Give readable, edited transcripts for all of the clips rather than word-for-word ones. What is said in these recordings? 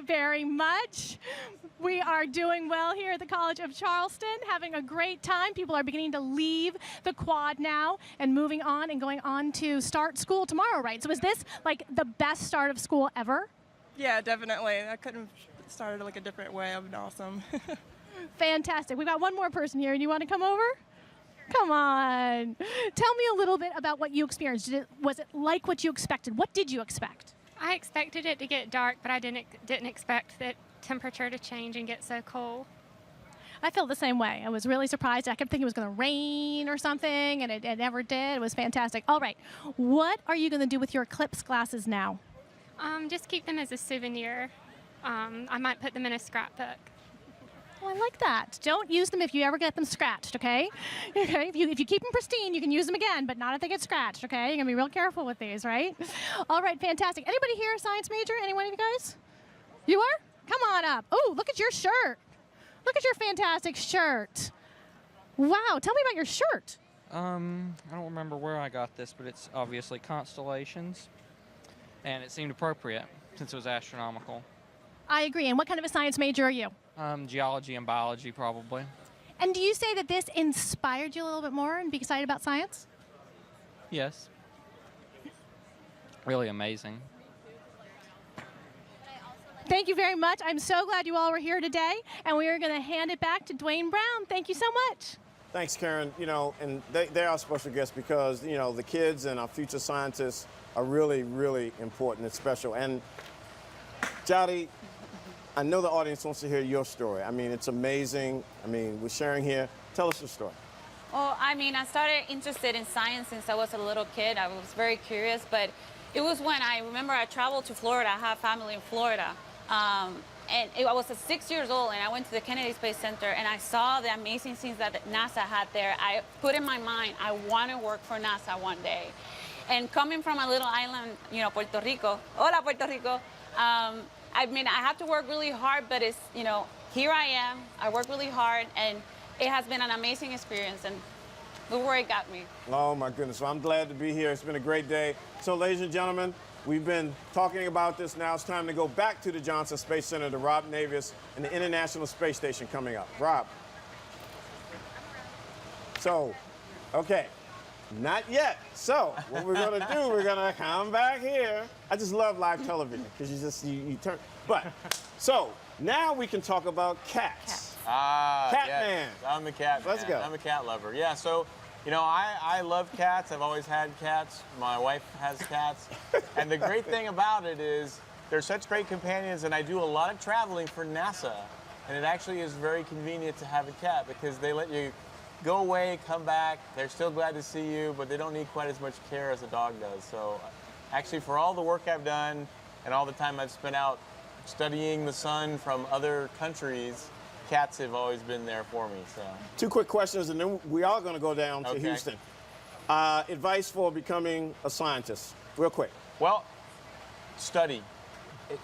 very, very much. We are doing well here at the College of Charleston, having a great time. People are beginning to leave the quad now and moving on and going on to start school tomorrow, right? So is this like the best start of school ever? Yeah, definitely. I couldn't have started like a different way. It would been awesome. Fantastic. We've got one more person here. Do you want to come over? Come on. Tell me a little bit about what you experienced. Was it like what you expected? What did you expect? I expected it to get dark, but I didn't expect the temperature to change and get so cold. I felt the same way. I was really surprised. I kept thinking it was going to rain or something, and it never did. It was fantastic. All right. What are you going to do with your Eclipse glasses now? Just keep them as a souvenir. I might put them in a scrapbook. Oh, I like that. Don't use them if you ever get them scratched, okay? Okay. If you keep them pristine, you can use them again, but not if they get scratched, okay? You're going to be real careful with these, right? All right, fantastic. Anybody here a science major? Any one of you guys? You are? Come on up. Oh, look at your shirt. Look at your fantastic shirt. Wow, tell me about your shirt. I don't remember where I got this, but it's obviously constellations, and it seemed appropriate since it was astronomical. I agree. And what kind of a science major are you? Geology and biology, probably. And do you say that this inspired you a little bit more and be excited about science? Yes. Really amazing. Thank you very much. I'm so glad you all were here today, and we are going to hand it back to Dwayne Brown. Thank you so much. Thanks, Karen. You know, and they are special guests because, you know, the kids and our future scientists are really, really important and special. And Jody, I know the audience wants to hear your story. I mean, it's amazing. I mean, we're sharing here. Tell us your story. Well, I mean, I started interested in science since I was a little kid. I was very curious, but it was when I remember I traveled to Florida. I have family in Florida. I was 6 years old, and I went to the Kennedy Space Center, and I saw the amazing things that NASA had there. I put in my mind, I want to work for NASA one day. And coming from a little island, you know, Puerto Rico, hola Puerto Rico, I mean, I have to work really hard, but it's, you know, here I am. I work really hard, and it has been an amazing experience, and look where it got me. Oh, my goodness. Well, I'm glad to be here. It's been a great day. So, ladies and gentlemen, we've been talking about this. Now it's time to go back to the Johnson Space Center to Rob Navius and the International Space Station coming up. Rob. So, okay. Not yet. So, what we're going to do, we're going to come back here. I just love live television because you turn. But, so, now we can talk about cats. Cat yes. man. I'm the cat man. Let's go. I'm a cat lover. Yeah, so, you know, I love cats. I've always had cats. My wife has cats. And the great thing about it is they're such great companions, and I do a lot of traveling for NASA. And it actually is very convenient to have a cat because they let you go away, come back. They're still glad to see you, but they don't need quite as much care as a dog does. So actually, for all the work I've done and all the time I've spent out studying the sun from other countries, cats have always been there for me. So 2 quick questions, and then we are going to go down to Houston. Advice for becoming a scientist, real quick. Well, study.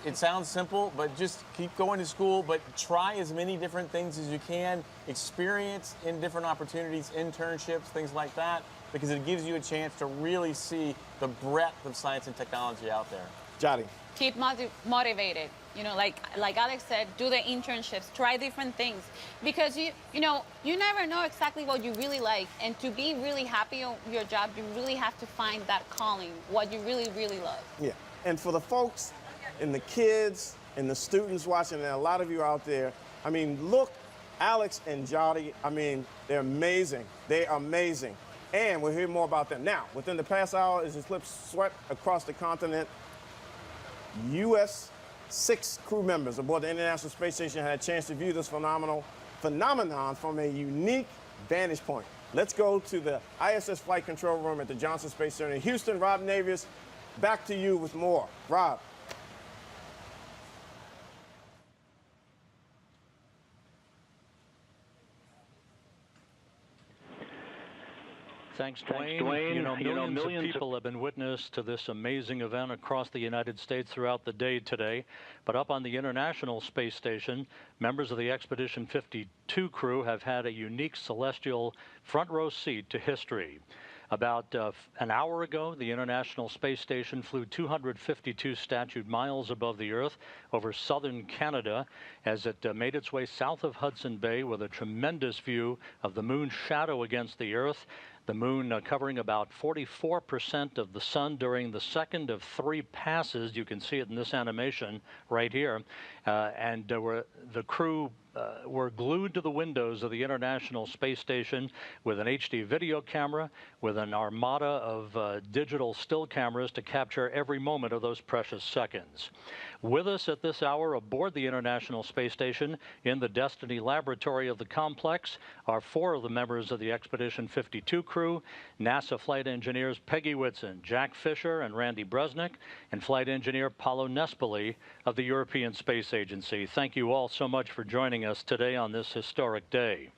It sounds simple, but just keep going to school, but try as many different things as you can, experience in different opportunities, internships, things like that, because it gives you a chance to really see the breadth of science and technology out there. Jody. Keep motivated. You know, like Alex said, do the internships, try different things, because you never know exactly what you really like, and to be really happy on your job, you really have to find that calling, what you really, really love. Yeah, and for the folks and the kids and the students watching, and a lot of you out there, I mean, look, Alex and Jody, I mean, they're amazing. They're amazing. And we'll hear more about them. Now, within the past hour, as Eclipse swept across the continent, U.S. 6 crew members aboard the International Space Station had a chance to view this phenomenon from a unique vantage point. Let's go to the ISS Flight Control Room at the Johnson Space Center in Houston. Rob Navius, back to you with more. Rob. Thanks, Dwayne. You know, millions of people have been witness to this amazing event across the United States throughout the day today. But up on the International Space Station, members of the Expedition 52 crew have had a unique celestial front row seat to history. About an hour ago, the International Space Station flew 252 statute miles above the Earth over southern Canada as it made its way south of Hudson Bay with a tremendous view of the moon's shadow against the Earth. The moon covering about 44% of the sun during the second of 3 passes. You can see it in this animation right here. The crew were glued to the windows of the International Space Station with an HD video camera, with an armada of digital still cameras to capture every moment of those precious seconds. With us at this hour aboard the International Space Station in the Destiny Laboratory of the complex are 4 of the members of the Expedition 52 crew, NASA flight engineers Peggy Whitson, Jack Fisher, and Randy Bresnik, and flight engineer Paolo Nespoli of the European Space Agency. Thank you all so much for joining us today on this historic day.